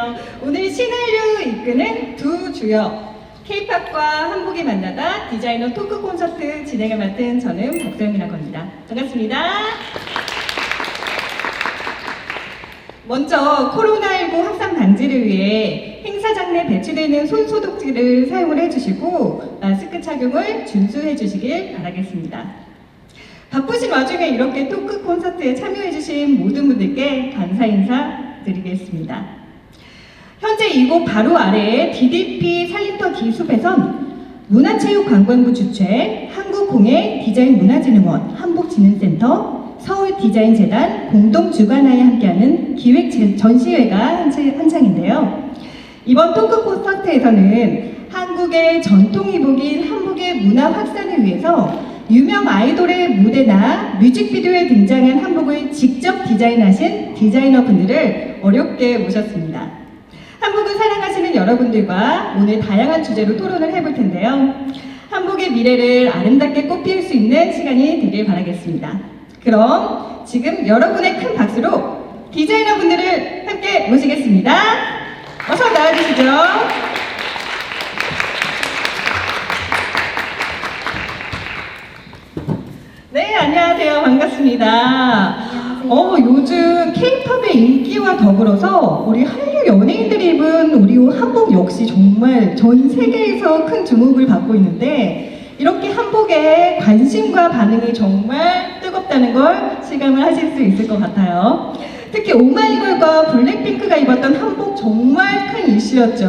안녕하세요. 오늘 신한류 이끄는 두 주역 K-팝과 한복이 만나다 디자이너 토크 콘서트 진행을 맡은 저는 박소영이라고 합니다. 반갑습니다. 먼저 코로나19 확산 방지를 위해 행사장 내 배치되는 손소독제를 사용을 해주시고 마스크 착용을 준수해 주시길 바라겠습니다. 바쁘신 와중에 이렇게 토크 콘서트에 참여해주신 모든 분들께 감사 인사드리겠습니다. 현재 이곳 바로 아래에 DDP 살림터 기숲에선 문화체육관광부 주최 한국공예 디자인문화진흥원 한복진흥센터 서울디자인재단 공동 주관하에 함께하는 기획 전시회가 한창인데요. 이번 토크 콘서트에서는 한국의 전통 의복인 한복의 문화 확산을 위해서 유명 아이돌의 무대나 뮤직비디오에 등장한 한복을 직접 디자인하신 디자이너분들을 어렵게 모셨습니다. 한복을 사랑하시는 여러분들과 오늘 다양한 주제로 토론을 해볼 텐데요. 한복의 미래를 아름답게 꽃피울 수 있는 시간이 되길 바라겠습니다. 그럼 지금 여러분의 큰 박수로 디자이너분들을 함께 모시겠습니다. 어서 나와주시죠. 네, 안녕하세요. 반갑습니다. 요즘 K-팝의 인기와 더불어서 우리 한류 연예인들이 입은 우리 한복 역시 정말 전 세계에서 큰 주목을 받고 있는데 이렇게 한복에 관심과 반응이 정말 뜨겁다는 걸 실감을 하실 수 있을 것 같아요. 특히 오마이걸과 블랙핑크가 입었던 한복 정말 큰 이슈였죠.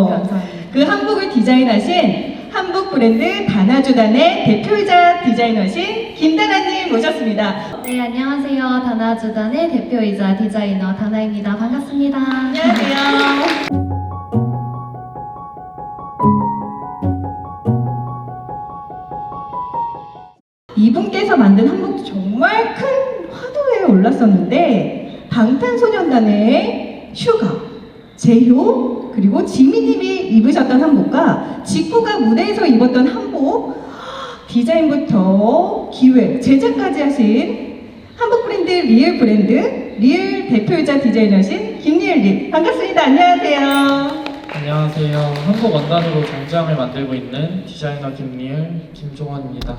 감사합니다. 그 한복을 디자인하신 한복 브랜드 다나주단의 대표이자 디자이너신 김다나님 모셨습니다. 네, 안녕하세요. 다나주단의 대표이자 디자이너 다나입니다. 반갑습니다. 안녕하세요. 이분께서 만든 한복도 정말 큰 화두에 올랐었는데 방탄소년단의 슈가, 제효, 그리고 지민님이 입으셨던 한복과 지코가 무대에서 입었던 한복 디자인부터 기획, 제작까지 하신 한복 브랜드 리을 대표이자 디자이너신 김리을님 반갑습니다. 안녕하세요. 안녕하세요. 한복 원단으로 정장을 만들고 있는 디자이너 김리을 김종원입니다.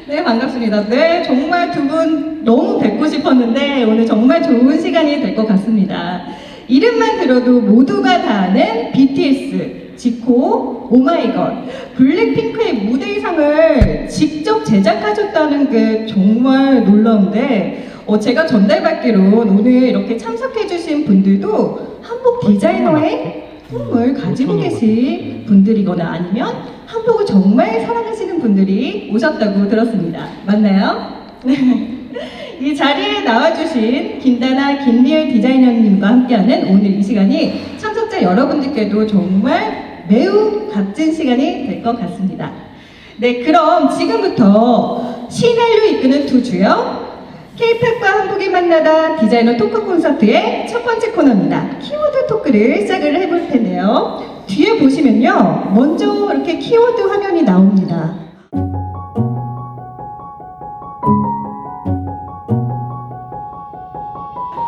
네, 반갑습니다. 네, 정말 두 분 너무 뵙고 싶었는데 오늘 정말 좋은 시간이 될 것 같습니다. 이름만 들어도 모두가 다 아는 BTS, 지코, 오마이걸, 블랙핑크의 무대 의상을 직접 제작하셨다는 게 정말 놀라운데 제가 전달받기로 오늘 이렇게 참석해주신 분들도 한복 디자이너의 꿈을 가지고 계신 분들이거나 아니면 한복을 정말 사랑하시는 분들이 오셨다고 들었습니다. 맞나요? 네. 이 자리에 나와주신 김다나, 김리을 디자이너님과 함께하는 오늘 이 시간이 참석자 여러분들께도 정말 매우 값진 시간이 될 것 같습니다. 네, 그럼 지금부터 신한류 이끄는 두 주역 K-팝과 한복이 만나다 디자이너 토크 콘서트의 첫 번째 코너입니다. 키워드 토크를 시작을 해볼 텐데요. 뒤에 보시면요, 먼저 이렇게 키워드 화면이 나옵니다.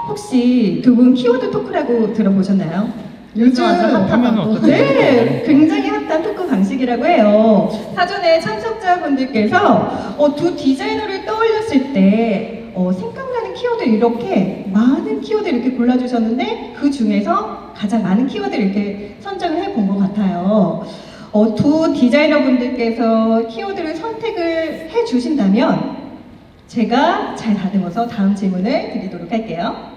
혹시 두 분 키워드 토크라고 들어보셨나요? 요즘 네, 굉장히 핫한 토크 방식이라고 해요. 사전에 참석자분들께서 두 디자이너를 떠올렸을 때 생각나는 키워드 이렇게 많은 키워드 이렇게 골라주셨는데 그 중에서 가장 많은 키워드 이렇게 선정을 해본 것 같아요. 두 디자이너분들께서 키워드를 선택을 해주신다면 제가 잘 다듬어서 다음 질문을 드리도록 할게요.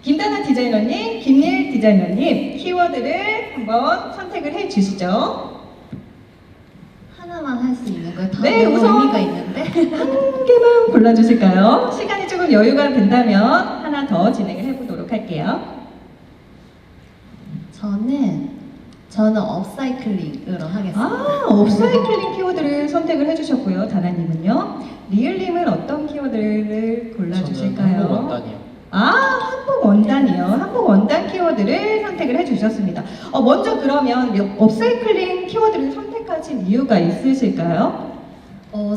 김다나 디자이너님, 김리을 디자이너님, 키워드를 한번 선택을 해주시죠. 하나만 할 수 있는 거예요? 다 네, 너무 우선 의미가 있는데. 한 개만 골라주실까요? 시간이 조금 여유가 된다면 하나 더 진행을 해보도록 할게요. 저는 업사이클링으로 하겠습니다. 업사이클링 키워드를 선택을 해주셨고요. 다나님은요? 리을님은 어떤 키워드를 저는 골라주실까요? 한복 원단이요. 한복 원단이요. 한복 원단 키워드를 선택을 해주셨습니다. 먼저 그러면 업사이클링 키워드를 선택하신 이유가 있으실까요?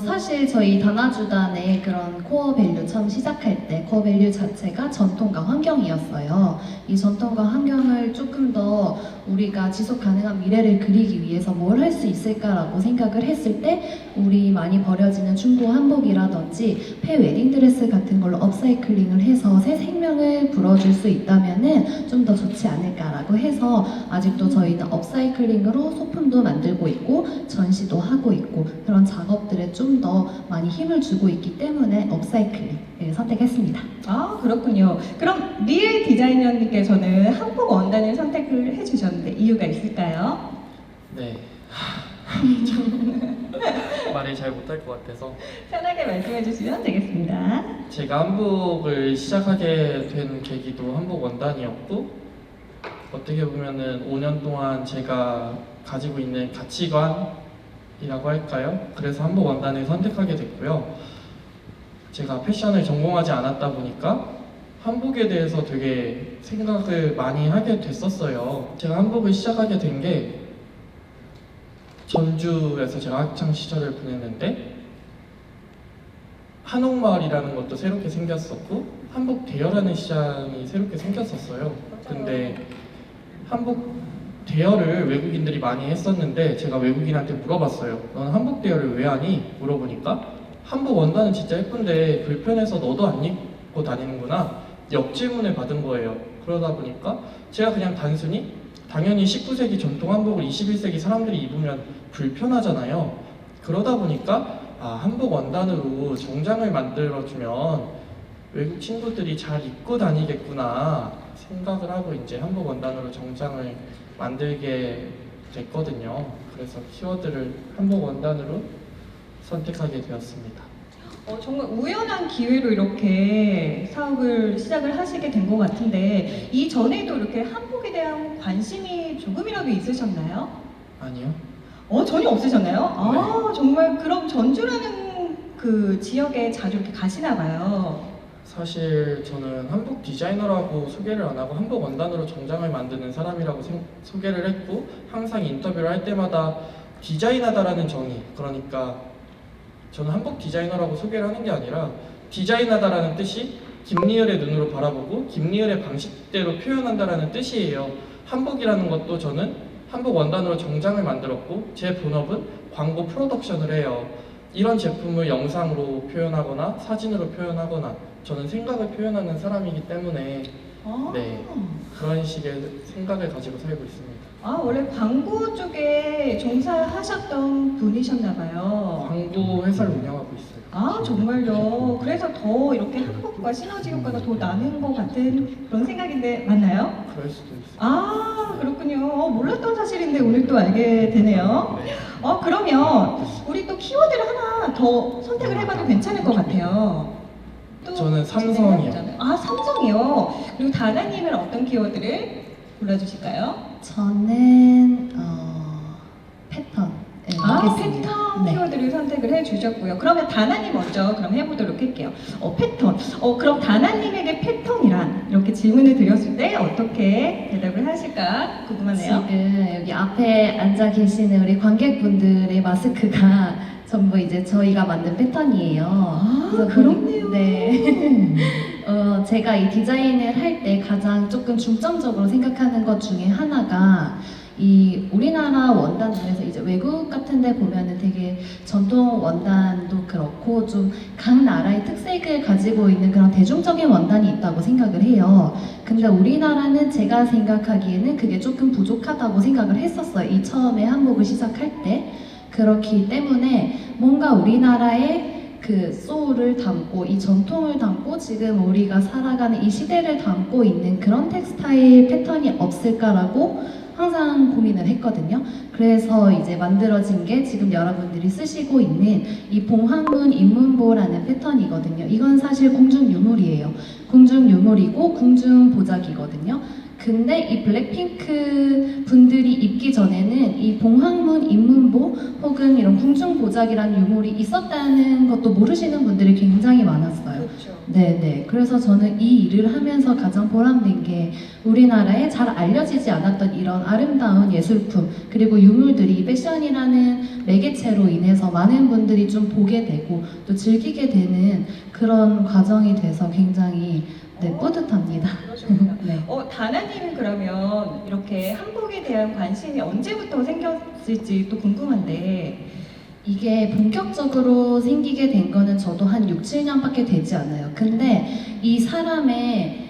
사실 저희 다나주단의 그런 코어 밸류 처음 시작할 때 코어 밸류 자체가 전통과 환경이었어요. 이 전통과 환경을 조금 더 우리가 지속 가능한 미래를 그리기 위해서 뭘 할 수 있을까라고 생각을 했을 때 우리 많이 버려지는 중고 한복이라든지 폐 웨딩드레스 같은 걸로 업사이클링을 해서 새 생명을 불어줄 수 있다면은 좀 더 좋지 않을까라고 해서 아직도 저희는 업사이클링으로 소품도 만들고 있고 전시도 하고 있고 그런 작업들에 좀 더 많이 힘을 주고 있기 때문에 업사이클링을 선택했습니다. 아, 그렇군요. 그럼 리을 디자이너님께서는 한복 원단을 선택을 해주셨는데 이유가 있을까요? 네. 말을 잘 못할 것 같아서 편하게 말씀해 주시면 되겠습니다. 제가 한복을 시작하게 된 계기도 한복 원단이었고 어떻게 보면은 5년 동안 제가 가지고 있는 가치관이라고 할까요? 그래서 한복 원단을 선택하게 됐고요. 제가 패션을 전공하지 않았다 보니까 한복에 대해서 되게 생각을 많이 하게 됐었어요. 제가 한복을 시작하게 된 게 전주에서 제가 학창 시절을 보냈는데 한옥마을이라는 것도 새롭게 생겼었고 한복 대여라는 시장이 새롭게 생겼었어요. 근데 한복 대여를 외국인들이 많이 했었는데 제가 외국인한테 물어봤어요. 넌 한복 대여를 왜 하니? 물어보니까 한복 원단은 진짜 예쁜데 불편해서 너도 안 입고 다니는구나. 역질문을 받은 거예요. 그러다 보니까 제가 그냥 단순히 당연히 19세기 전통 한복을 21세기 사람들이 입으면 불편하잖아요. 그러다 보니까 한복 원단으로 정장을 만들어주면 외국 친구들이 잘 입고 다니겠구나 생각을 하고 이제 한복 원단으로 정장을 만들게 됐거든요. 그래서 키워드를 한복 원단으로 선택하게 되었습니다. 정말 우연한 기회로 이렇게 사업을 시작을 하시게 된 것 같은데 이전에도 이렇게 한복에 대한 관심이 조금이라도 있으셨나요? 아니요. 전혀 없으셨나요? 정말 그럼 전주라는 그 지역에 자주 이렇게 가시나 봐요. 사실 저는 한복 디자이너라고 소개를 안 하고 한복 원단으로 정장을 만드는 사람이라고 소개를 했고 항상 인터뷰를 할 때마다 디자인하다라는 정의, 그러니까 저는 한복 디자이너라고 소개를 하는 게 아니라 디자인하다라는 뜻이 김리을의 눈으로 바라보고 김리을의 방식대로 표현한다라는 뜻이에요. 한복이라는 것도 저는 한복 원단으로 정장을 만들었고 제 본업은 광고 프로덕션을 해요. 이런 제품을 영상으로 표현하거나 사진으로 표현하거나 저는 생각을 표현하는 사람이기 때문에 네, 그런 식의 생각을 가지고 살고 있습니다. 원래 광고 쪽에 종사하셨던 분이셨나 봐요. 광고 회사를 운영하고 있어요. 정말요? 그래서 더 이렇게 한복과 시너지 효과가 더 나는 것 같은 그런 생각인데 맞나요? 그럴 수도 있어요. 그렇군요. 몰랐던 사실인데 오늘 또 알게 되네요. 네. 그러면 우리 또 키워드를 하나 더 선택을 해봐도 괜찮을 것 같아요. 또 저는 삼성이요. 삼성이요. 그리고 다나님은 어떤 키워드를 골라주실까요? 저는 패턴. 패턴 키워드를 선택을 해주셨고요. 그러면 다나님 먼저 그럼 해보도록 할게요. 패턴. 그럼 다나님에게 패턴이란 이렇게 질문을 드렸을 때 어떻게 대답을 하실까 궁금하네요. 지금 여기 앞에 앉아 계시는 우리 관객분들의 마스크가 전부 이제 저희가 만든 패턴이에요. 그래서 그렇네요. 네. 제가 이 디자인을 할 때 가장 조금 중점적으로 생각하는 것 중에 하나가 이 우리나라 원단 중에서 이제 외국 같은 데 보면은 되게 전통 원단도 그렇고 좀 각 나라의 특색을 가지고 있는 그런 대중적인 원단이 있다고 생각을 해요. 근데 우리나라는 제가 생각하기에는 그게 조금 부족하다고 생각을 했었어요. 이 처음에 한복을 시작할 때. 그렇기 때문에 뭔가 우리나라의 그 소울을 담고 이 전통을 담고 지금 우리가 살아가는 이 시대를 담고 있는 그런 텍스타일 패턴이 없을까라고 항상 고민을 했거든요. 그래서 이제 만들어진 게 지금 여러분들이 쓰시고 있는 이 봉황문 입문보라는 패턴이거든요. 이건 사실 공중 유물이에요. 공중 유물이고 궁중 보자기거든요. 근데 이 블랙핑크 분들이 입기 전에는 이 봉황문 입문보 혹은 이런 궁중 보자기라는 유물이 있었다는 것도 모르시는 분들이 굉장히 많았어요. 네네. 그래서 저는 이 일을 하면서 가장 보람된 게 우리나라에 잘 알려지지 않았던 이런 아름다운 예술품 그리고 유물들이 패션이라는 매개체로 인해서 많은 분들이 좀 보게 되고 또 즐기게 되는 그런 과정이 돼서 굉장히 뿌듯합니다. 그러시구나. 네. 다나님은 그러면 이렇게 한복에 대한 관심이 언제부터 생겼을지 또 궁금한데. 이게 본격적으로 생기게 된 거는 저도 한 6, 7년밖에 되지 않아요. 근데 이 사람의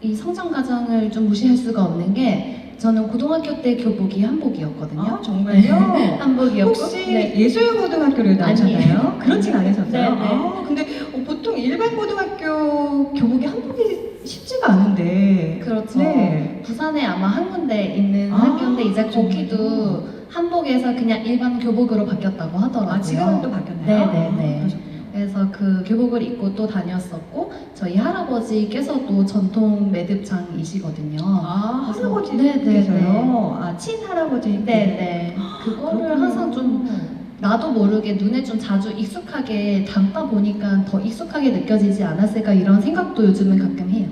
이 성장 과정을 좀 무시할 수가 없는 게 저는 고등학교 때 교복이 한복이었거든요. 아, 정말요? 한복이었고 혹시 네. 예술고등학교를 나오셨나요? 아니에요. 그렇진 않으셨어요? 네, 네. 아, 근데 보통 일반 고등학교 교복이 한복이 쉽지가 않은데. 그렇죠. 네. 부산에 아마 한 군데 있는 아, 학교인데 이제 거기도 정말요? 한복에서 그냥 일반 교복으로 바뀌었다고 하더라고요. 아, 지금은 또 바뀌었나요? 네네네. 아, 그러셨군요. 그래서 그 교복을 입고 또 다녔었고 저희 할아버지께서도 전통 매듭장이시거든요. 아, 그래서- 할아버지께서요? 아, 친할아버지. 네네. 그거를 항상 좀 나도 모르게 눈에 좀 자주 익숙하게 담다 보니까 더 익숙하게 느껴지지 않았을까 이런 생각도 요즘은 가끔 해요.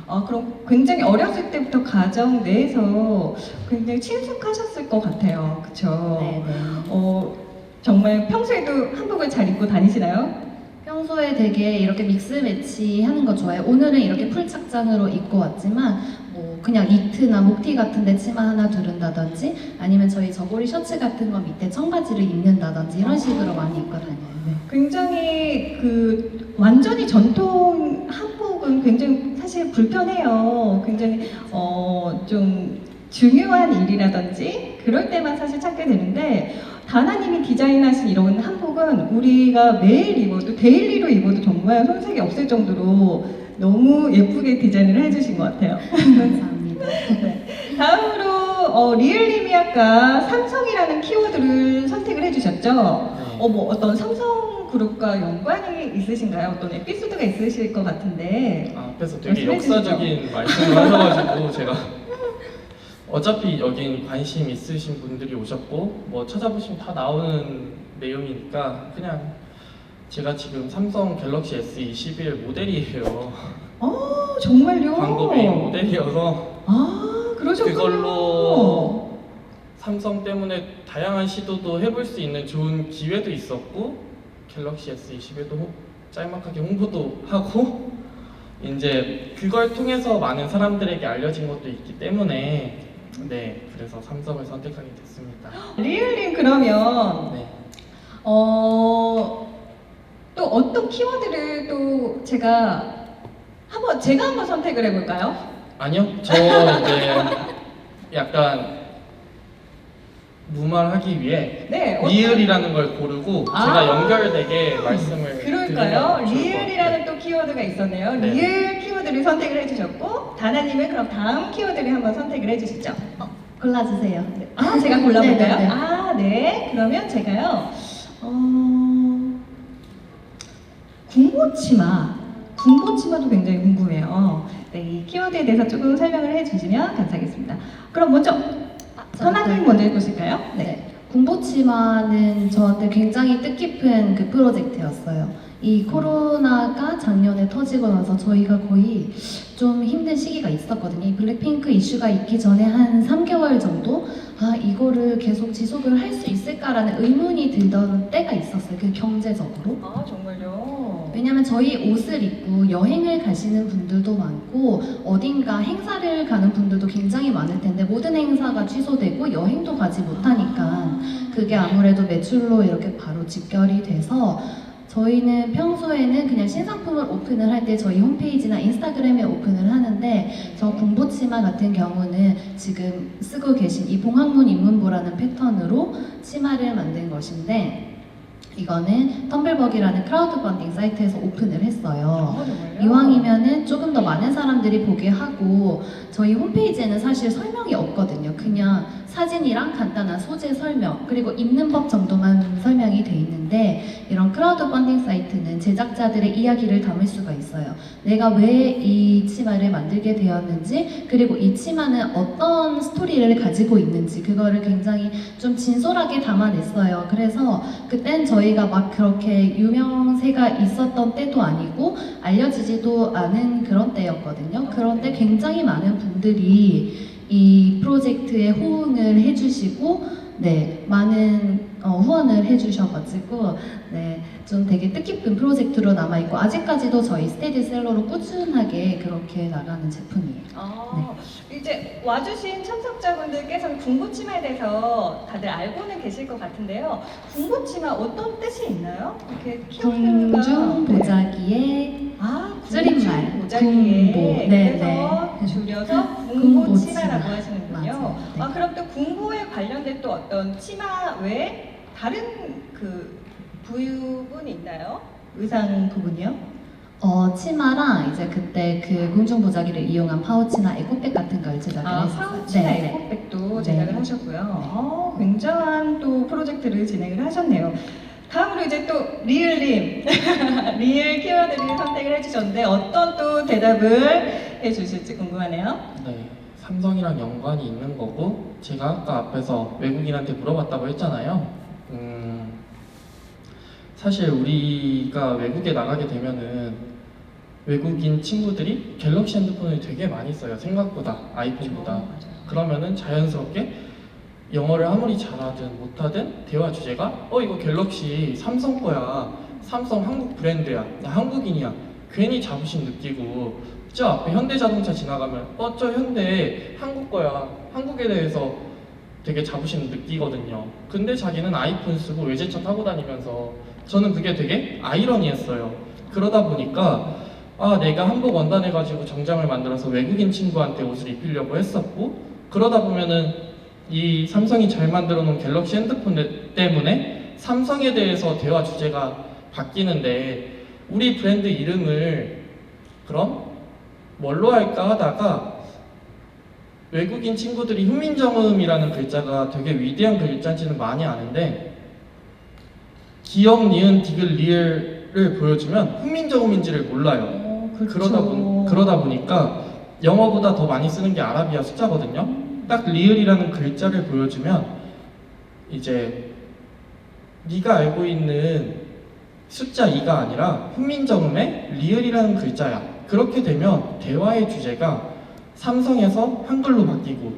아, 그럼 굉장히 어렸을 때부터 가정 내에서 굉장히 친숙하셨을 것 같아요. 그쵸? 네네. 정말 평소에도 한복을 잘 입고 다니시나요? 평소에 되게 이렇게 믹스 매치 하는 거 좋아해요. 오늘은 이렇게 풀 착장으로 입고 왔지만 뭐 그냥 니트나 목티 같은 데 치마 하나 두른다든지 아니면 저희 저고리 셔츠 같은 거 밑에 청바지를 입는다든지 이런 식으로 많이 입고 다녀요. 네. 굉장히 완전히 전통 한복은 굉장히 사실 불편해요. 굉장히 좀 중요한 일이라든지 그럴 때만 사실 찾게 되는데 다나님이 디자인하신 이런 한복은 우리가 매일 입어도 데일리로 입어도 정말 손색이 없을 정도로 너무 예쁘게 디자인을 해주신 것 같아요. 감사합니다. 다음으로 리을님이 아까 삼성이라는 키워드를 선택을 해주셨죠? 네. 뭐 어떤 삼성 그룹과 연관이 있으신가요? 어떤 에피소드가 있으실 것 같은데. 앞에서 되게 말씀해 주시죠. 역사적인 말씀을 하셔가지고 제가 어차피 여긴 관심 있으신 분들이 오셨고 뭐 찾아보시면 다 나오는 내용이니까 그냥 제가 지금 삼성 갤럭시 S21 모델이에요. 정말요? 광고 메인 모델이어서 아, 그러셨군요. 그걸로 삼성 때문에 다양한 시도도 해볼 수 있는 좋은 기회도 있었고 갤럭시 S21도 짤막하게 홍보도 하고 이제 그걸 통해서 많은 사람들에게 알려진 것도 있기 때문에 네, 그래서 삼성을 선택하게 됐습니다. 리을님 그러면 네. 또 어떤 키워드를 또 제가 한번 선택을 해볼까요? 아니요, 저 이제 약간 무말하기 위해 네. 리을이라는 걸 고르고 아. 제가 연결되게 말씀을 그럴까요? 드리면 좋을 것 리을이라는 같아요. 또 키워드가 있었네요. 네. 리을 키워드를 선택을 해주셨고 다나님은 그럼 다음 키워드를 한번 선택을 해주시죠. 골라주세요. 아, 제가 골라볼까요? 네네네. 아, 네. 그러면 제가요. 군고치마도 굉장히 궁금해요. 네, 이 키워드에 대해서 조금 설명을 해주시면 감사하겠습니다. 그럼 먼저 선아님 먼저 해보실까요? 네. 군보치마는 저한테 굉장히 뜻깊은 그 프로젝트였어요. 이 코로나가 작년에 터지고 나서 저희가 거의 좀 힘든 시기가 있었거든요. 이 블랙핑크 이슈가 있기 전에 한 3개월 정도 이거를 계속 지속을 할 수 있을까라는 의문이 들던 때가 있었어요. 그 경제적으로. 아, 정말요? 왜냐면 저희 옷을 입고 여행을 가시는 분들도 많고 어딘가 행사를 가는 분들도 굉장히 많을 텐데 모든 행사가 취소되고 여행도 가지 못하니까 그게 아무래도 매출로 이렇게 바로 직결이 돼서 저희는 평소에는 그냥 신상품을 오픈을 할 때 저희 홈페이지나 인스타그램에 오픈을 하는데 저 군보치마 같은 경우는 지금 쓰고 계신 이 봉황문 입문보라는 패턴으로 치마를 만든 것인데 이거는 텀블벅이라는 크라우드 펀딩 사이트에서 오픈을 했어요. 아, 정말요? 이왕이면은 조금 더 많은 사람들이 보게 하고 저희 홈페이지에는 사실 설명이 없거든요. 그냥 사진이랑 간단한 소재 설명 그리고 입는 법 정도만 설명이 돼 있는데 이런 크라우드 펀딩 사이트는 제작자들의 이야기를 담을 수가 있어요. 내가 왜 이 치마를 만들게 되었는지 그리고 이 치마는 어떤 스토리를 가지고 있는지 그거를 굉장히 좀 진솔하게 담아냈어요. 그래서 그땐 저희가 막 그렇게 유명세가 있었던 때도 아니고 알려지지도 않은 그런 때였거든요. 그런데 굉장히 많은 분들이 이 프로젝트에 호응을 해주시고 네, 많은 후원을 해주셔가지고 네, 좀 되게 뜻깊은 프로젝트로 남아있고 아직까지도 저희 스테디셀러로 꾸준하게 그렇게 나가는 제품이에요. 이제 와주신 참석자분들께서는 군부치마에 대해서 다들 알고는 계실 것 같은데요. 군부치마 어떤 뜻이 있나요? 이렇게 키워드가 궁중보자기의 줄임말 보자기에 군보. 그래서 네. 줄여서 군보치마. 군보치마라고 하시는군요. 맞아요. 네. 그럼 또 군보에 관련된 또 어떤 치마 외에 다른 그 부분이 있나요? 의상 부분이요? 치마랑 이제 그때 그 궁중보자기를 이용한 파우치나 에코백 같은 걸 제작을 했었어요. 파우치나 네, 네. 에코백도 네. 제작을 하셨고요. 굉장한 또 프로젝트를 진행을 하셨네요. 다음으로 이제 또 리을님 리을 키워드를 선택을 해주셨는데 어떤 또 대답을 해주실지 궁금하네요. 네, 삼성이랑 연관이 있는 거고 제가 아까 앞에서 외국인한테 물어봤다고 했잖아요. 사실 우리가 외국에 나가게 되면은 외국인 친구들이 갤럭시 핸드폰을 되게 많이 써요. 생각보다 아이폰보다. 그러면은 자연스럽게 영어를 아무리 잘하든 못하든 대화 주제가 이거 갤럭시 삼성 거야. 삼성 한국 브랜드야. 나 한국인이야. 괜히 자부심 느끼고 저 앞에 현대자동차 지나가면 저 현대 한국 거야. 한국에 대해서 되게 자부심 느끼거든요. 근데 자기는 아이폰 쓰고 외제차 타고 다니면서 저는 그게 되게 아이러니했어요. 그러다 보니까 내가 한복 원단해가지고 정장을 만들어서 외국인 친구한테 옷을 입히려고 했었고 그러다 보면은 이 삼성이 잘 만들어 놓은 갤럭시 핸드폰 때문에 삼성에 대해서 대화 주제가 바뀌는데 우리 브랜드 이름을 그럼 뭘로 할까 하다가 외국인 친구들이 훈민정음이라는 글자가 되게 위대한 글자인지는 많이 아는데 기역, 니은, 디귿, 리을을 보여주면 훈민정음인지를 몰라요. 그렇죠. 그러다 보니까 영어보다 더 많이 쓰는 게 아라비아 숫자거든요. 딱 리을이라는 글자를 보여주면 이제 네가 알고 있는 숫자 2가 아니라 훈민정음의 리을이라는 글자야. 그렇게 되면 대화의 주제가 삼성에서 한글로 바뀌고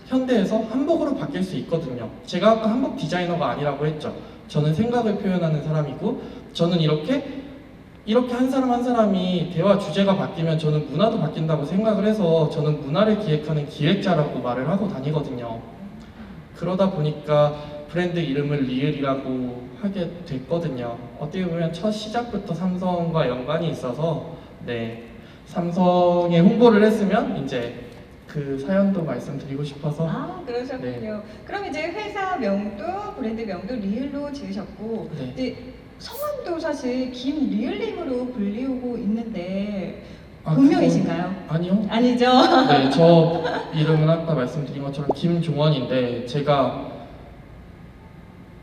현대에서 한복으로 바뀔 수 있거든요. 제가 아까 한복 디자이너가 아니라고 했죠. 저는 생각을 표현하는 사람이고 저는 이렇게 한 사람 한 사람이 대화 주제가 바뀌면 저는 문화도 바뀐다고 생각을 해서 저는 문화를 기획하는 기획자라고 말을 하고 다니거든요. 그러다 보니까 브랜드 이름을 리을이라고 하게 됐거든요. 어떻게 보면 첫 시작부터 삼성과 연관이 있어서 네, 삼성에 홍보를 했으면 이제 그 사연도 말씀드리고 싶어서 그러셨군요. 네. 그럼 이제 회사 명도 브랜드 명도 리을로 지으셨고 네. 이제 성함도 사실 김리을님으로 불리우고 있는데 아, 본명이신가요? 아니요. 아니죠. 네, 저 이름은 아까 말씀드린 것처럼 김종원인데 제가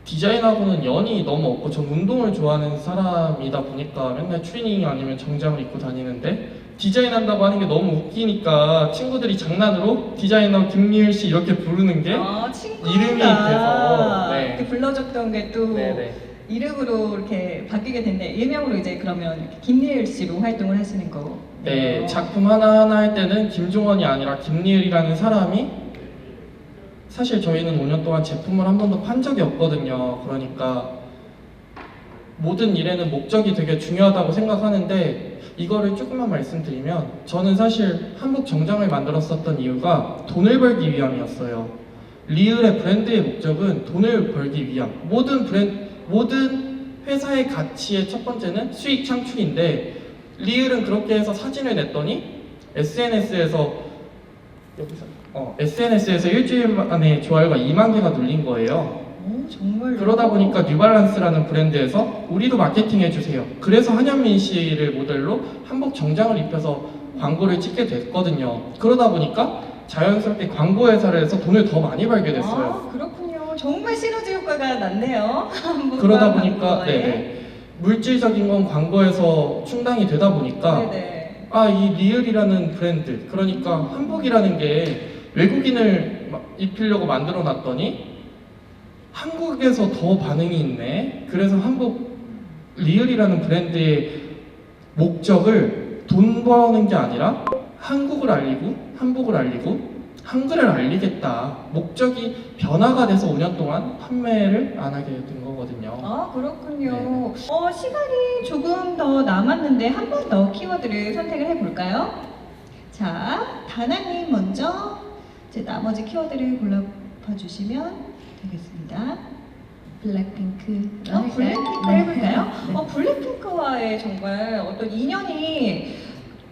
디자인하고는 연이 너무 없고 전 운동을 좋아하는 사람이다 보니까 맨날 트레이닝 아니면 정장을 입고 다니는데 디자인한다고 하는 게 너무 웃기니까 친구들이 장난으로 디자이너 김리을 씨 이렇게 부르는 게 친구가 이름이 돼서 네. 이렇게 불러줬던 게 또 네네. 이름으로 이렇게 바뀌게 됐네. 일명으로 이제 그러면 이렇게 김리을 씨로 활동을 하시는 거. 네, 작품 하나하나 할 때는 김종원이 아니라 김리을이라는 사람이 사실 저희는 5년 동안 제품을 한 번도 판 적이 없거든요. 그러니까 모든 일에는 목적이 되게 중요하다고 생각하는데 이거를 조금만 말씀드리면 저는 사실 한복 정장을 만들었었던 이유가 돈을 벌기 위함이었어요. 리을의 브랜드의 목적은 돈을 벌기 위함. 모든 회사의 가치의 첫 번째는 수익 창출인데 리을은 그렇게 해서 사진을 냈더니 SNS에서 일주일 만에 좋아요가 2만 개가 눌린 거예요. 정말 그러다 보니까 뉴발란스라는 브랜드에서 우리도 마케팅 해주세요. 그래서 한현민 씨를 모델로 한복 정장을 입혀서 광고를 찍게 됐거든요. 그러다 보니까 자연스럽게 광고 회사를 해서 돈을 더 많이 벌게 됐어요. 그렇군요. 정말 시너지 효과가 났네요. 한국과 그러다 보니까 광고에. 네네. 물질적인 건 광고에서 충당이 되다 보니까 네네. 아, 이 리을이라는 브랜드, 그러니까 한복이라는 게 외국인을 입히려고 만들어 놨더니 한국에서 더 반응이 있네. 그래서 한복 리을이라는 브랜드의 목적을 돈 버는 게 아니라 한국을 알리고 한복을 알리고 한글을 알리겠다. 목적이 변화가 돼서 5년 동안 판매를 안 하게 된 거거든요. 아, 그렇군요. 네. 시간이 조금 더 남았는데 한 번 더 키워드를 선택을 해볼까요? 자, 다나님 먼저 이제 나머지 키워드를 골라봐 주시면 되겠습니다. 블랙핑크. 블랙핑크 해볼까요? 블랙핑크와의 정말 어떤 인연이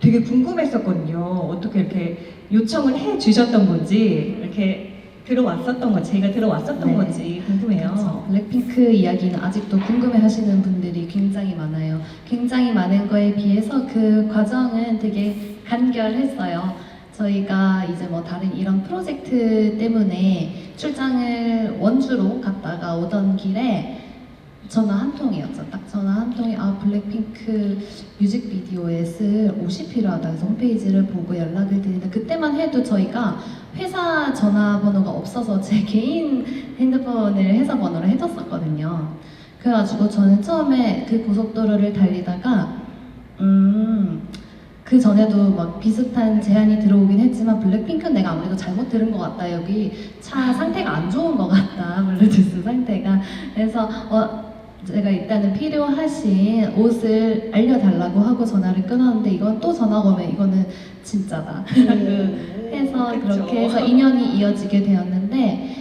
되게 궁금했었거든요. 어떻게 이렇게 요청을 해 주셨던 건지, 이렇게 들어왔었던 건지, 제가 들어왔었던 네. 건지 궁금해요. 그렇죠. 블랙핑크 이야기는 아직도 궁금해하시는 분들이 굉장히 많아요. 굉장히 많은 거에 비해서 그 과정은 되게 간결했어요. 저희가 이제 뭐 다른 이런 프로젝트 때문에 출장을 원주로 갔다가 오던 길에 전화 한 통이었죠. 딱 전화 한 통이 블랙핑크 뮤직비디오에 쓸 옷이 필요하다 해서 홈페이지를 보고 연락을 드리는데 그때만 해도 저희가 회사 전화번호가 없어서 제 개인 핸드폰을 회사 번호로 해뒀었거든요. 그래가지고 저는 처음에 그 고속도로를 달리다가 그 전에도 막 비슷한 제안이 들어오긴 했지만 블랙핑크는 내가 아무래도 잘못 들은 것 같다. 여기 차 상태가 안 좋은 것 같다. 블루투스 상태가. 그래서 제가 일단은 필요하신 옷을 알려달라고 하고 전화를 끊었는데 이건 또 전화가 오면 이거는 진짜다. 해서 그쵸. 그렇게 해서 인연이 이어지게 되었는데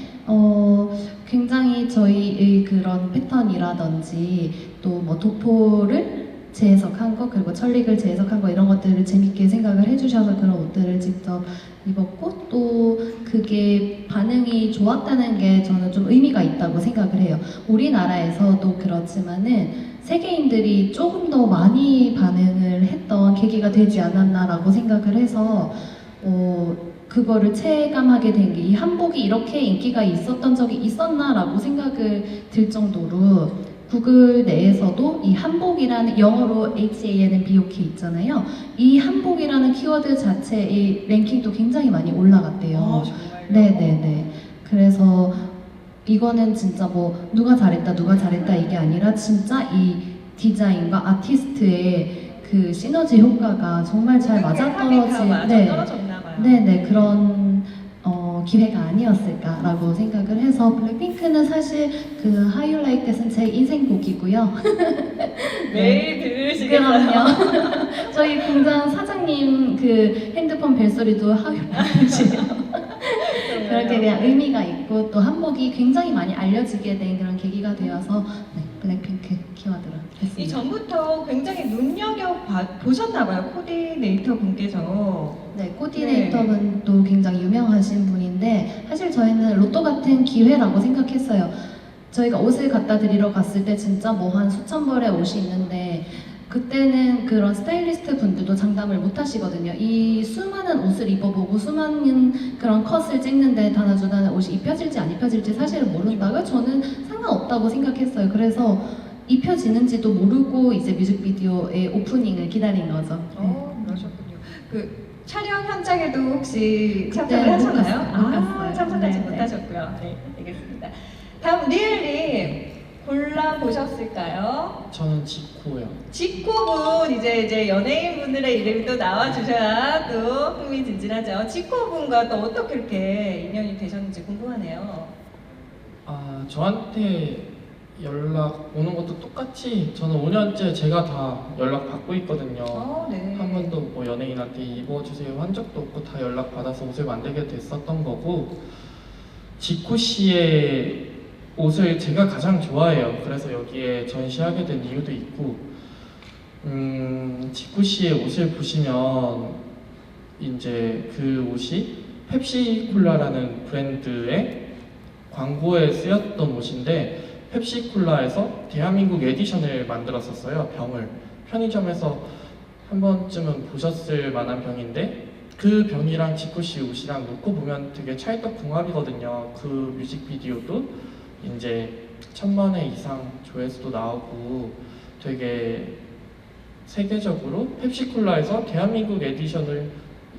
굉장히 저희의 그런 패턴이라든지 또 뭐 도포를 재해석한 거 그리고 천릭을 재해석한 거 이런 것들을 재밌게 생각을 해주셔서 그런 옷들을 직접 입었고 또 그게 반응이 좋았다는 게 저는 좀 의미가 있다고 생각을 해요. 우리나라에서도 그렇지만은 세계인들이 조금 더 많이 반응을 했던 계기가 되지 않았나라고 생각을 해서 그거를 체감하게 된 게 이 한복이 이렇게 인기가 있었던 적이 있었나라고 생각을 들 정도로 구글 내에서도 이 한복이라는 영어로 HANBOK 있잖아요. 이 한복이라는 키워드 자체의 랭킹도 굉장히 많이 올라갔대요. 정말요? 네네네. 그래서 이거는 진짜 뭐 누가 잘했다 이게 아니라 진짜 이 디자인과 아티스트의 그 시너지 효과가 정말 잘 맞아떨어진 떨어졌나 봐요. 네네 그런 기회가 아니었을까라고 생각을 해서 블랙핑크는 사실 그 How You Like That은 제 인생곡이고요. 매일 들으시겠어요? 그럼요. 저희 공장 사장님 그 핸드폰 벨소리도 How You Like That이에요. 그렇게 그냥 의미가 있고 또 한복이 굉장히 많이 알려지게 된 그런 계기가 되어서 네, 블랙핑크 키워드로 했습니다. 이 전부터 굉장히 보셨나봐요, 코디네이터 분께서. 네, 코디네이터분도 굉장히 유명하신 분인데 사실 저희는 로또 같은 기회라고 생각했어요. 저희가 옷을 갖다 드리러 갔을 때 진짜 뭐 한 수천 벌의 옷이 있는데 그때는 그런 스타일리스트 분들도 장담을 못 하시거든요. 이 수많은 옷을 입어보고 수많은 그런 컷을 찍는데 단아주다는 옷이 입혀질지 안 입혀질지 사실은 모른다고 저는 상관없다고 생각했어요. 그래서 입혀지는지도 모르고 이제 뮤직비디오의 오프닝을 기다린 거죠. 그러셨군요. 그 촬영 현장에도 혹시 그때 참석을 하셨나요? 못 갔어요. 참석하지 네, 네. 못하셨고요. 네, 알겠습니다. 다음 리을님 골라보셨을까요? 저는 지코요. 지코분 이제 연예인분들의 이름이 또 나와주셔야 또 흥미진진하죠. 지코분과 또 어떻게 이렇게 인연이 되셨는지 궁금하네요. 저한테 연락 오는 것도 똑같이 저는 5년째 제가 다 연락 받고 있거든요. 네. 한 번도 뭐 연예인한테 입어주세요 한 적도 없고 다 연락 받아서 옷을 만들게 됐었던 거고 지코 씨의 옷을 제가 가장 좋아해요. 그래서 여기에 전시하게 된 이유도 있고 지코 씨의 옷을 보시면 이제 그 옷이 펩시콜라라는 브랜드의 광고에 쓰였던 옷인데 펩시콜라에서 대한민국 에디션을 만들었었어요. 병을 편의점에서 한 번쯤은 보셨을 만한 병인데 그 병이랑 지코 씨 옷이랑 놓고 보면 되게 찰떡궁합이거든요. 그 뮤직비디오도 이제 1000만회 이상 조회수도 나오고 되게 세계적으로 펩시콜라에서 대한민국 에디션을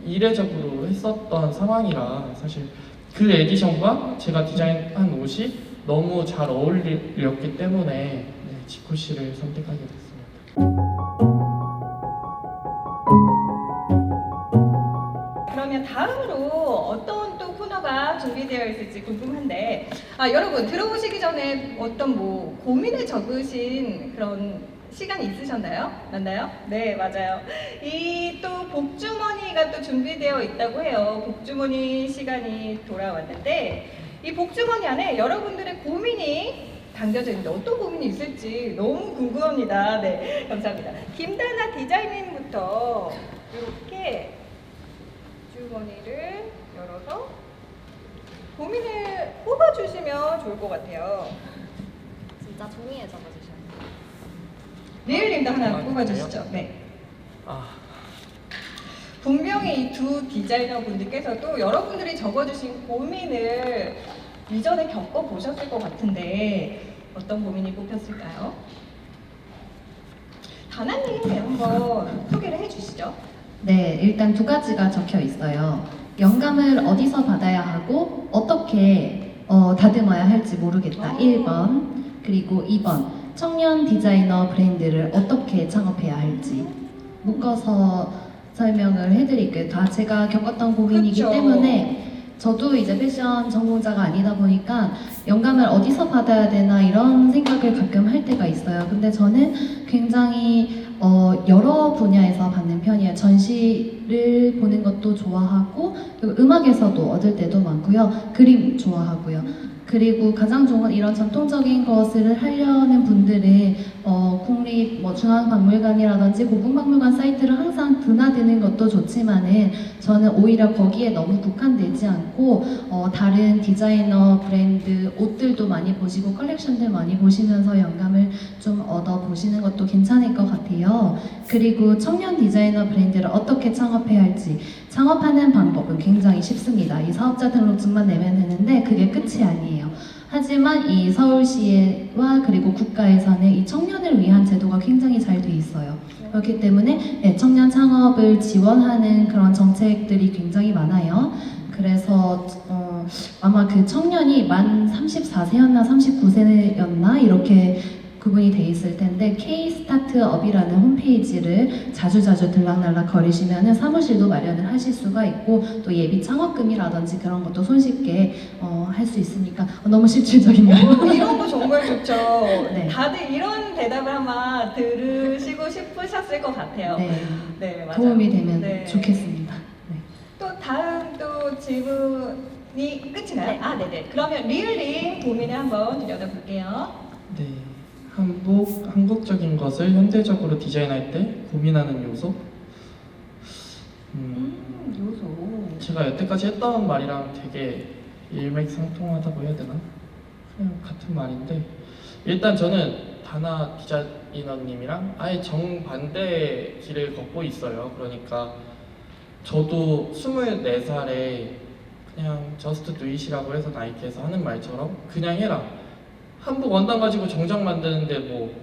이례적으로 했었던 상황이라 사실 그 에디션과 제가 디자인한 옷이 너무 잘 어울렸기 때문에 지코 씨를 선택하게 됐습니다. 그러면 다음으로 어떤 또 코너가 준비되어 있을지 궁금한데, 여러분 들어오시기 전에 어떤 뭐 고민을 적으신 그런 시간이 있으셨나요? 맞나요? 네, 맞아요. 이 또 복주머니가 또 준비되어 있다고 해요. 복주머니 시간이 돌아왔는데 이 복주머니 안에 여러분들의 고민이 담겨져 있는데 어떤 고민이 있을지 너무 궁금합니다. 네, 감사합니다. 김다나 디자이너님부터 이렇게 주머니를 열어서 고민을 뽑아주시면 좋을 것 같아요. 진짜 종이에 적어주셔야 돼요. 리을님도 하나 뽑아주시죠. 네. 분명히 이 두 디자이너 분들께서도 여러분들이 적어주신 고민을 이전에 겪어보셨을 것 같은데 어떤 고민이 뽑혔을까요? 다나님 한번 소개를 해주시죠. 네, 일단 두 가지가 적혀 있어요. 영감을 어디서 받아야 하고 어떻게 다듬어야 할지 모르겠다. 1번. 그리고 2번. 청년 디자이너 브랜드를 어떻게 창업해야 할지. 묶어서 설명을 해드릴게요. 다 제가 겪었던 고민이기 그쵸. 때문에 저도 이제 패션 전공자가 아니다 보니까 영감을 어디서 받아야 되나 이런 생각을 가끔 할 때가 있어요. 근데 저는 굉장히 여러 분야에서 받는 편이에요. 전시를 보는 것도 좋아하고 그리고 음악에서도 얻을 때도 많고요. 그림 좋아하고요. 그리고 가장 좋은 건 이런 전통적인 것을 하려는 분들은 국립 중앙박물관이라든지 고궁박물관 사이트를 항상 드나드는 것도 좋지만은 저는 오히려 거기에 너무 국한되지 않고 다른 디자이너 브랜드 옷들도 많이 보시고 컬렉션들 많이 보시면서 영감을 좀 얻어 보시는 것도 괜찮을 것 같아요. 그리고 청년 디자이너 브랜드를 어떻게 창업해야 할지 창업하는 방법은 굉장히 쉽습니다. 이 사업자 등록증만 내면 되는데 그게 끝이 아니에요. 하지만 이 서울시와 그리고 국가에서는 이 청년을 위한 제도가 굉장히 잘 돼 있어요. 그렇기 때문에 청년 창업을 지원하는 그런 정책들이 굉장히 많아요. 그래서 아마 그 청년이 만 34세였나 39세였나 이렇게 구분이 돼 있을 텐데 K-스타트업이라는 홈페이지를 자주자주 들락날락 거리시면 사무실도 마련을 하실 수가 있고 또 예비 창업금이라든지 그런 것도 손쉽게 할 수 있으니까 너무 실질적인가요? 이런 거 정말 좋죠. 네. 다들 이런 대답을 아마 들으시고 싶으셨을 것 같아요. 네, 네, 맞아요. 도움이 되면 네. 좋겠습니다. 네. 또 다음 또 질문이 끝이나요? 네네. 그러면 리을님 고민을 한번 들여다볼게요. 네, 한국적인 것을 현대적으로 디자인할 때 고민하는 요소? 요소. 제가 여태까지 했던 말이랑 되게 일맥상통하다고 해야 되나? 그냥 같은 말인데 일단 저는 다나 디자이너님이랑 아예 정반대의 길을 걷고 있어요. 그러니까 저도 24살에 그냥 저스트 두잇이라고 해서 나이키에서 하는 말처럼 그냥 해라. 한복 원단 가지고 정장 만드는데 뭐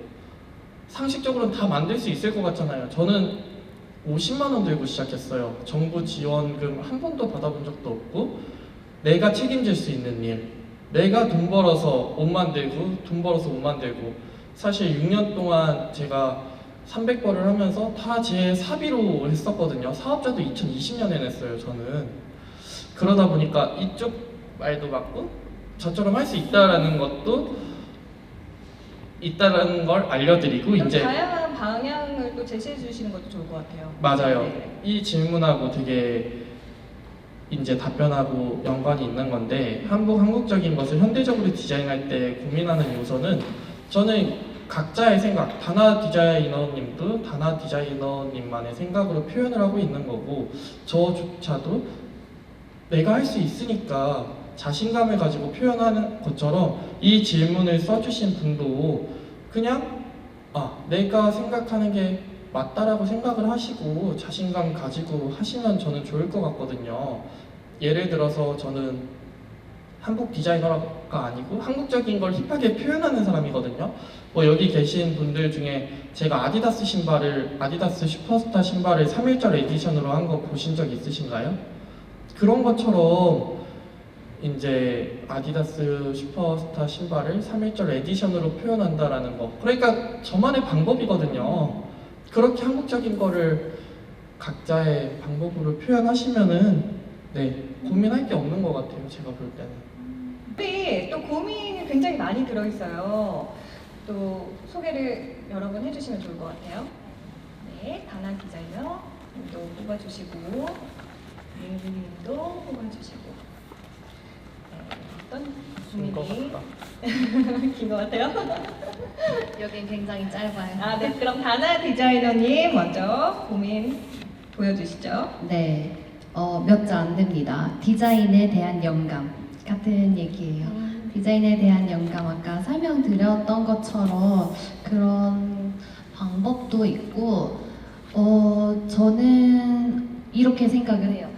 상식적으로는 다 만들 수 있을 것 같잖아요. 저는 50만 원 들고 시작했어요. 정부 지원금 한 번도 받아본 적도 없고 내가 책임질 수 있는 일, 내가 돈 벌어서 옷 만들고 돈 벌어서 옷 만들고 사실 6년 동안 제가 300벌을 하면서 다 제 사비로 했었거든요. 사업자도 2020년에 냈어요. 저는 그러다 보니까 이쪽 말도 맞고 저처럼 할 수 있다라는 것도 있다라는 걸 알려드리고 좀 이제 다양한 방향을 또 제시해 주시는 것도 좋을 것 같아요. 맞아요. 네. 이 질문하고 되게 이제 답변하고 연관이 있는 건데 한국적인 것을 현대적으로 디자인할 때 고민하는 요소는 저는 각자의 생각, 다나 디자이너님도 다나 디자이너님만의 생각으로 표현을 하고 있는 거고 저조차도 내가 할 수 있으니까 자신감을 가지고 표현하는 것처럼 이 질문을 써주신 분도 그냥 내가 생각하는 게 맞다라고 생각을 하시고 자신감 가지고 하시면 저는 좋을 것 같거든요. 예를 들어서 저는 한복 디자이너가 아니고 한국적인 걸 힙하게 표현하는 사람이거든요. 뭐 여기 계신 분들 중에 제가 아디다스 슈퍼스타 신발을 3.1절 에디션으로 한 거 보신 적 있으신가요? 그런 것처럼 이제 아디다스 슈퍼스타 신발을 3.1절 에디션으로 표현한다라는 거. 그러니까 저만의 방법이거든요. 그렇게 한국적인 거를 각자의 방법으로 표현하시면은 네, 고민할 게 없는 것 같아요. 제가 볼 때는. 우리 또 고민이 굉장히 많이 들어있어요. 또 소개를 여러 번 해주시면 좋을 것 같아요. 네, 다나 디자이너 님도 뽑아주시고, 민구님도 뽑아주시고. 네, 어떤 고민이 긴 것 같아요? 여긴 굉장히 짧아요. 아, 네, 그럼 다나 디자이너님 먼저 고민 보여주시죠. 네, 몇 자 안 됩니다. 디자인에 대한 영감 같은 얘기예요. 디자인에 대한 영감, 아까 설명드렸던 것처럼 그런 방법도 있고, 저는 이렇게 생각을 해요.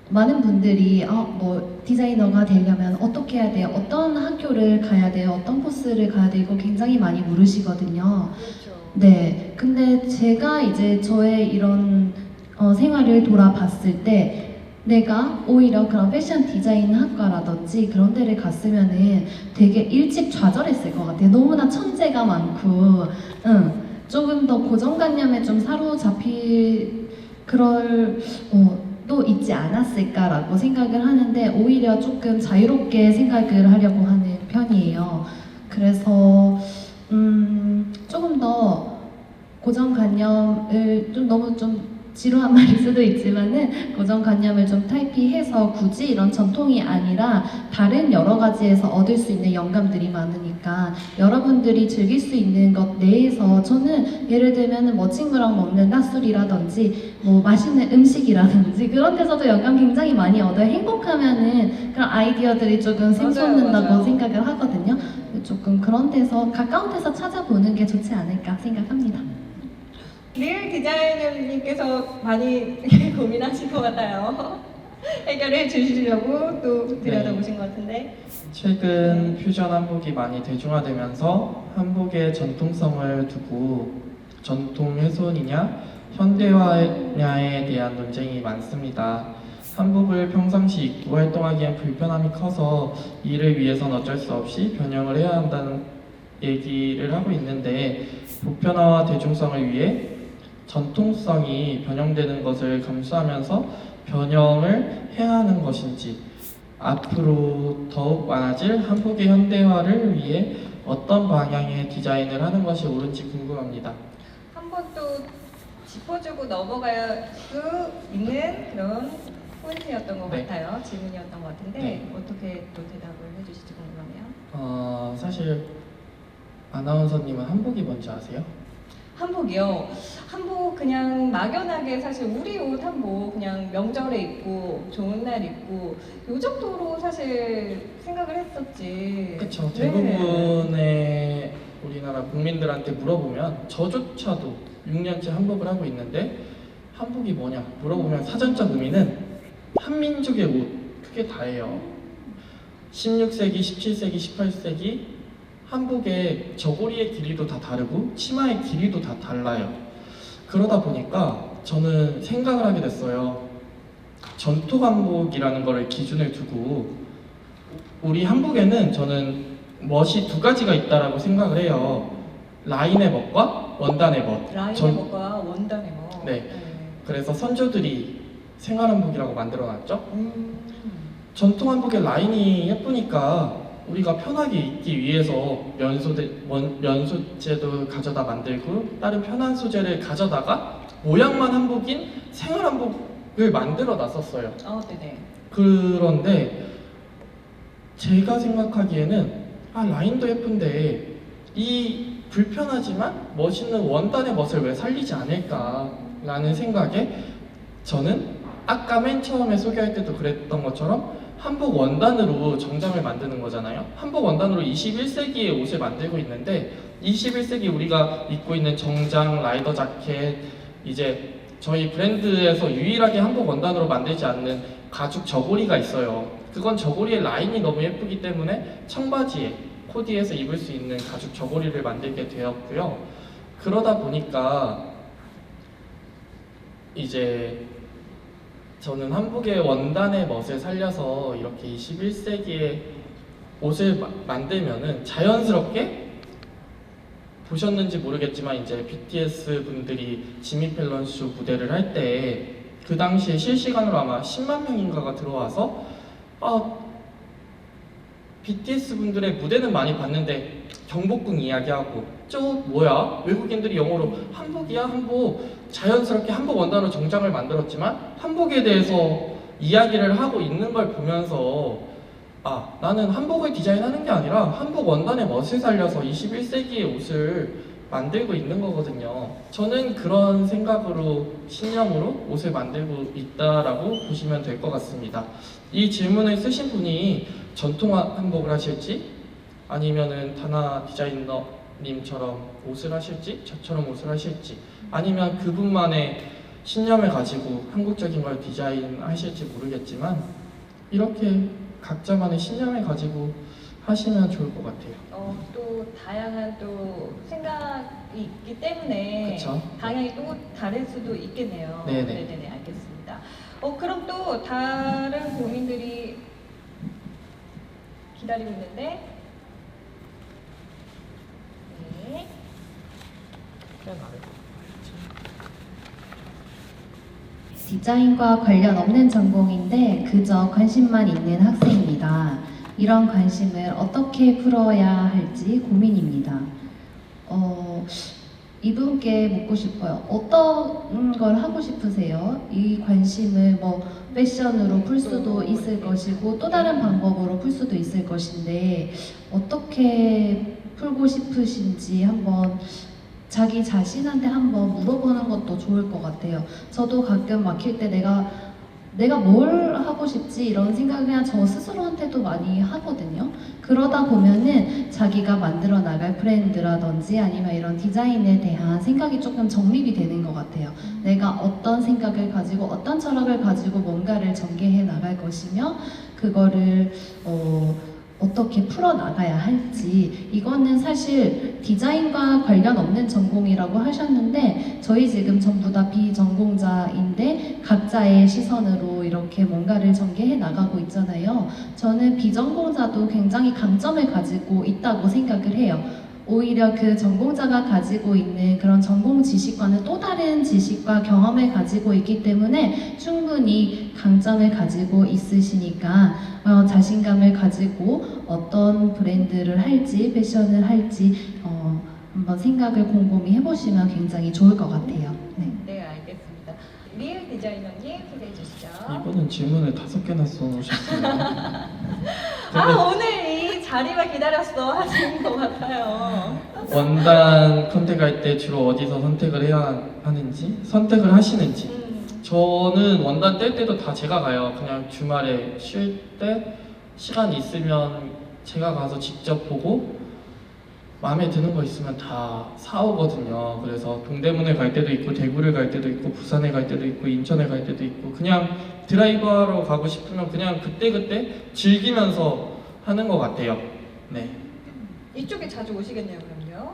많은 분들이 뭐 디자이너가 되려면 어떻게 해야 돼요? 어떤 학교를 가야 돼요? 어떤 코스를 가야 돼요? 이거 굉장히 많이 물으시거든요. 그렇죠. 네, 근데 제가 이제 저의 이런 생활을 돌아봤을 때 내가 오히려 그런 패션 디자인 학과라든지 그런 데를 갔으면은 되게 일찍 좌절했을 것 같아요. 너무나 천재가 많고, 조금 더 고정관념에 좀 사로잡힐 그럴 또 있지 않았을까라고 생각을 하는데 오히려 조금 자유롭게 생각을 하려고 하는 편이에요. 그래서 조금 더 고정관념을 좀 너무 좀 지루한 말일 수도 있지만은 고정관념을 좀 탈피해서 굳이 이런 전통이 아니라 다른 여러 가지에서 얻을 수 있는 영감들이 많으니까 여러분들이 즐길 수 있는 것 내에서 저는 예를 들면 뭐 친구랑 먹는 낮술이라든지 뭐 맛있는 음식이라든지 그런 데서도 영감 굉장히 많이 얻어요. 행복하면은 그런 아이디어들이 조금 샘솟는다고 맞아요. 생각을 하거든요. 조금 그런 데서 가까운 데서 찾아보는 게 좋지 않을까 생각합니다. 늘 디자이너님께서 많이 고민하실 것 같아요. 해결해 주시려고 또 들여다보신 것 같은데. 최근 퓨전 한복이 많이 대중화되면서 한복의 전통성을 두고 전통 훼손이냐 현대화냐에 대한 논쟁이 많습니다. 한복을 평상시 입고 활동하기엔 불편함이 커서 이를 위해선 어쩔 수 없이 변형을 해야 한다는 얘기를 하고 있는데 보편화와 대중성을 위해 전통성이 변형되는 것을 감수하면서 변형을 해야 하는 것인지 앞으로 더욱 많아질 한복의 현대화를 위해 어떤 방향의 디자인을 하는 것이 옳은지 궁금합니다. 한번 또 짚어주고 넘어갈 수 있는 그런 포인트였던 것 네. 같아요. 질문이었던 것 같은데 네. 어떻게 또 대답을 해주실지 궁금하네요. 사실 아나운서님은 한복이 뭔지 아세요? 한복이요. 한복 그냥 막연하게 사실 우리 옷 한복 그냥 명절에 입고 좋은 날 입고 요 정도로 사실 생각을 했었지. 그렇죠. 네. 대부분의 우리나라 국민들한테 물어보면 저조차도 6년째 한복을 하고 있는데 한복이 뭐냐 물어보면 사전적 의미는 한민족의 옷 그게 다예요. 16세기, 17세기, 18세기 한복의 저고리의 길이도 다 다르고 치마의 길이도 다 달라요. 그러다 보니까 저는 생각을 하게 됐어요. 전통 한복이라는 거를 기준을 두고 우리 한복에는 저는 멋이 두 가지가 있다라고 생각을 해요. 라인의 멋과 원단의 멋. 라인의 멋과 원단의 멋. 네. 그래서 선조들이 생활한복이라고 만들어놨죠. 음. 전통 한복의 라인이 예쁘니까 우리가 편하게 입기 위해서 면소재도 가져다 만들고 다른 편한 소재를 가져다가 모양만 한복인 생활 한복을 만들어 놨었어요. 네네. 그런데 제가 생각하기에는 라인도 예쁜데 이 불편하지만 멋있는 원단의 멋을 왜 살리지 않을까라는 생각에 저는 아까 맨 처음에 소개할 때도 그랬던 것처럼 한복 원단으로 정장을 만드는 거잖아요. 한복 원단으로 21세기의 옷을 만들고 있는데 21세기 우리가 입고 있는 정장, 라이더 자켓 이제 저희 브랜드에서 유일하게 한복 원단으로 만들지 않는 가죽 저고리가 있어요. 그건 저고리의 라인이 너무 예쁘기 때문에 청바지에 코디해서 입을 수 있는 가죽 저고리를 만들게 되었고요. 그러다 보니까 이제 저는 한복의 원단의 멋을 살려서 이렇게 21세기의 옷을 만들면은 자연스럽게 보셨는지 모르겠지만 이제 BTS 분들이 지미 펠런 쇼 무대를 할 때 그 당시에 실시간으로 아마 10만 명인가가 들어와서 BTS 분들의 무대는 많이 봤는데 경복궁 이야기하고 저 뭐야? 외국인들이 영어로 한복이야 한복 자연스럽게 한복 원단으로 정장을 만들었지만 한복에 대해서 이야기를 하고 있는 걸 보면서 나는 한복을 디자인하는 게 아니라 한복 원단의 멋을 살려서 21세기의 옷을 만들고 있는 거거든요. 저는 그런 생각으로 신념으로 옷을 만들고 있다라고 보시면 될 것 같습니다. 이 질문을 쓰신 분이 전통 한복을 하실지 아니면은 다나 디자이너님처럼 옷을 하실지 저처럼 옷을 하실지 아니면 그분만의 신념을 가지고 한국적인 걸 디자인하실지 모르겠지만 이렇게 각자만의 신념을 가지고 하시면 좋을 것 같아요. 또 다양한 또 생각이 있기 때문에 그쵸? 방향이 또 다를 수도 있겠네요. 네네. 네네네, 알겠습니다. 그럼 또 다른 고민들이 기다리고 있는데, 네. 디자인과 관련 없는 전공인데 그저 관심만 있는 학생입니다. 이런 관심을 어떻게 풀어야 할지 고민입니다. 이분께 묻고 싶어요. 어떤 걸 하고 싶으세요? 이 관심을 뭐 패션으로 풀 수도 있을 것이고 또 다른 방법으로 풀 수도 있을 것인데 어떻게 풀고 싶으신지 한번 자기 자신한테 한번 물어보는 것도 좋을 것 같아요. 저도 가끔 막힐 때 내가 뭘 하고 싶지 이런 생각을 그냥 저 스스로한테도 많이 하거든요. 그러다 보면은 자기가 만들어 나갈 브랜드라든지 아니면 이런 디자인에 대한 생각이 조금 정립이 되는 것 같아요. 내가 어떤 생각을 가지고 어떤 철학을 가지고 뭔가를 전개해 나갈 것이며 그거를 어떻게 풀어나가야 할지 이거는 사실 디자인과 관련 없는 전공이라고 하셨는데 저희 지금 전부 다 비전공자인데 각자의 시선으로 이렇게 뭔가를 전개해 나가고 있잖아요. 저는 비전공자도 굉장히 강점을 가지고 있다고 생각을 해요. 오히려 그 전공자가 가지고 있는 그런 전공 지식과는 또 다른 지식과 경험을 가지고 있기 때문에 충분히 강점을 가지고 있으시니까 자신감을 가지고 어떤 브랜드를 할지 패션을 할지 한번 생각을 곰곰이 해보시면 굉장히 좋을 것 같아요. 네. 네, 알겠습니다. 리을 디자이너님 소개해 주시죠. 이분은 질문을 5개나 써놓으셨어요. 오늘 이 자리만 기다렸어 하시는 것 같아요. 원단 선택할 때 주로 어디서 선택을 해야 하는지 선택을 하시는지 저는 원단 뗄 때도 다 제가 가요. 그냥 주말에 쉴 때 시간 있으면 제가 가서 직접 보고 마음에 드는 거 있으면 다 사오거든요. 그래서 동대문에 갈 때도 있고 대구를 갈 때도 있고 부산에 갈 때도 있고 인천에 갈 때도 있고 그냥 드라이브하러 가고 싶으면 그냥 그때그때 즐기면서 하는 것 같아요. 네. 이쪽에 자주 오시겠네요, 그럼요.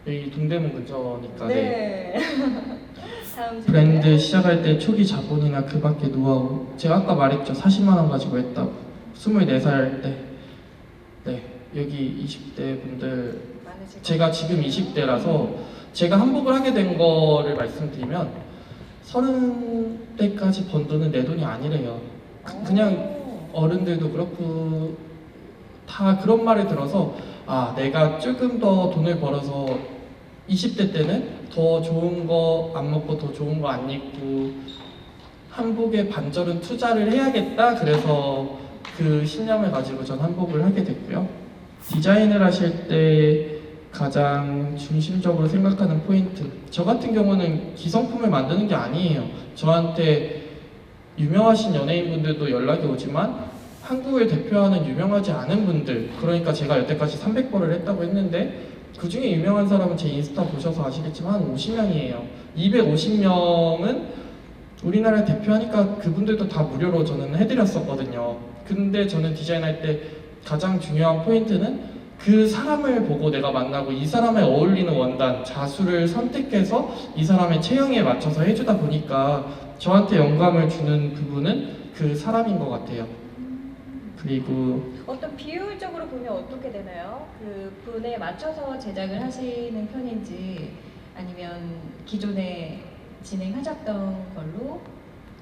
여기 동대문 근처니까 네. 네. 다음 브랜드 질문. 시작할 때 초기 자본이나 그 밖에 노하우 제가 아까 말했죠. 40만 원 가지고 했다고 24살 때 네. 여기 20대 분들 많으실 제가 것 지금 같아요. 20대라서 제가 한복을 하게 된 거를 말씀드리면 30대까지 번 돈은 내 돈이 아니래요. 그냥 어른들도 그렇고 다 그런 말을 들어서 내가 조금 더 돈을 벌어서 20대 때는 더 좋은 거 안 먹고 더 좋은 거 안 입고 한복에 반절은 투자를 해야겠다 그래서 그 신념을 가지고 전 한복을 하게 됐고요. 디자인을 하실 때 가장 중심적으로 생각하는 포인트 저 같은 경우는 기성품을 만드는 게 아니에요. 저한테 유명하신 연예인분들도 연락이 오지만 한국을 대표하는 유명하지 않은 분들 그러니까 제가 여태까지 300번을 했다고 했는데 그 중에 유명한 사람은 제 인스타 보셔서 아시겠지만 한 50명이에요. 250명은 우리나라를 대표하니까 그분들도 다 무료로 저는 해드렸었거든요. 근데 저는 디자인할 때 가장 중요한 포인트는 그 사람을 보고 내가 만나고 이 사람에 어울리는 원단, 자수를 선택해서 이 사람의 체형에 맞춰서 해주다 보니까 저한테 영감을 주는 부분은 그 사람인 것 같아요. 그리고 어떤 비율적으로 보면 어떻게 되나요? 그 분에 맞춰서 제작을 하시는 편인지 아니면 기존에 진행하셨던 걸로?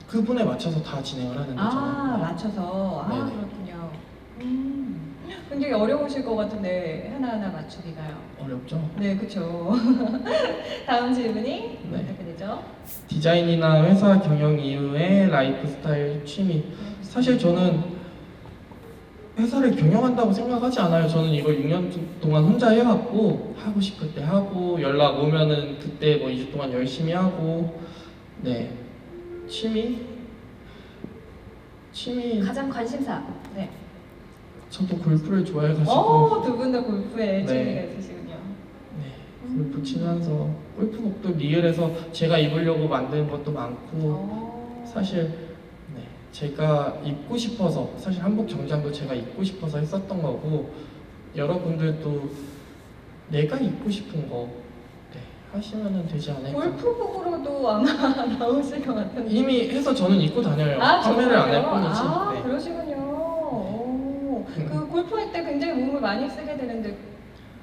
그분에 맞춰서 다 진행을 하는 거죠. 맞춰서. 네네. 그렇군요. 굉장히 어려우실 것 같은데 하나하나 맞추기가요. 어렵죠? 네, 그렇죠. 다음 질문이 네. 어떻게 되죠? 디자인이나 회사 경영 이후의 라이프 스타일, 취미. 사실 저는 회사를 경영한다고 생각하지 않아요. 저는 이걸 6년 동안 혼자 해왔고 하고 싶을 때 하고 연락 오면은 그때 뭐 2주 동안 열심히 하고 네. 취미 가장 관심사. 네. 저도 골프를 좋아해가지고 두 분 다 골프에 네. 취미가 있으시군요. 네, 골프 치면서 골프복도 리을해서 제가 입으려고 만든 것도 많고 사실 네, 제가 입고 싶어서 사실 한복 정장도 제가 입고 싶어서 했었던 거고 여러분들도 내가 입고 싶은 거 네, 하시면 되지 않을까. 골프복으로도 아마 나오실 것 같은데. 이미 해서 저는 입고 다녀요. 판매를 안 할 뿐이지. 네. 그러시군요. 오, 그 골프할 때 굉장히 몸을 많이 쓰게 되는데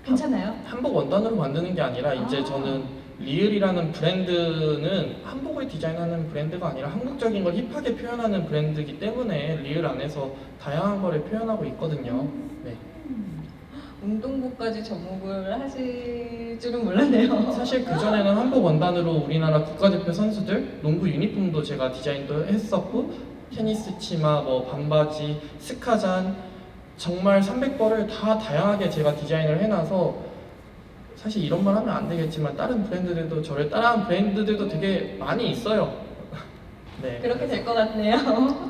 괜찮아요? 한복 원단으로 만드는 게 아니라 이제 아. 저는 리을이라는 브랜드는 한복을 디자인하는 브랜드가 아니라 한국적인 걸 힙하게 표현하는 브랜드이기 때문에 리을 안에서 다양한 거를 표현하고 있거든요. 네. 운동복까지 접목을 하실 줄은 몰랐네요. 사실 그전에는 한복 원단으로 우리나라 국가대표 선수들 농구 유니폼도 제가 디자인도 했었고 테니스 치마, 뭐 반바지, 스카잔 정말 300벌을 다 다양하게 제가 디자인을 해놔서 사실 이런 말 하면 안 되겠지만 다른 브랜드들도 저를 따라한 브랜드들도 되게 많이 있어요. 네. 그렇게 될 것 같네요.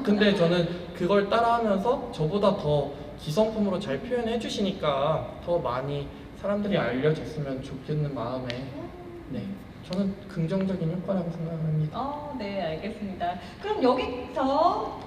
근데 저는 그걸 따라하면서 저보다 더 기성품으로 잘 표현해 주시니까 더 많이 사람들이 알려졌으면 좋겠는 마음에 네. 저는 긍정적인 효과라고 생각합니다. 네, 알겠습니다. 그럼 여기서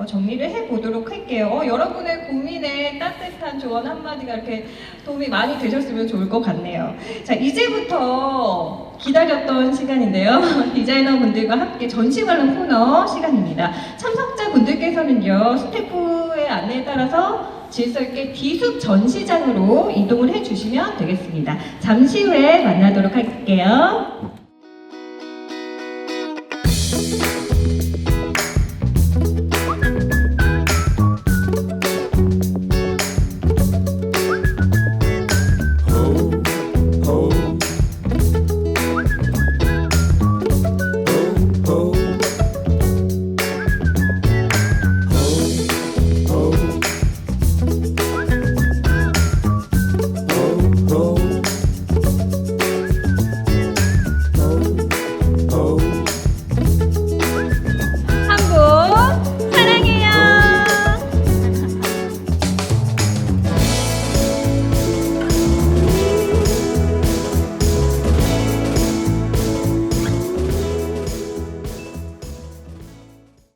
정리를 해보도록 할게요. 여러분의 고민에 따뜻한 조언 한마디가 이렇게 도움이 많이 되셨으면 좋을 것 같네요. 자, 이제부터 기다렸던 시간인데요. 디자이너분들과 함께 전시 관람 코너 시간입니다. 참석자분들께서는요, 스태프의 안내에 따라서 질서 있게 D숲 전시장으로 이동을 해주시면 되겠습니다. 잠시 후에 만나도록 할게요.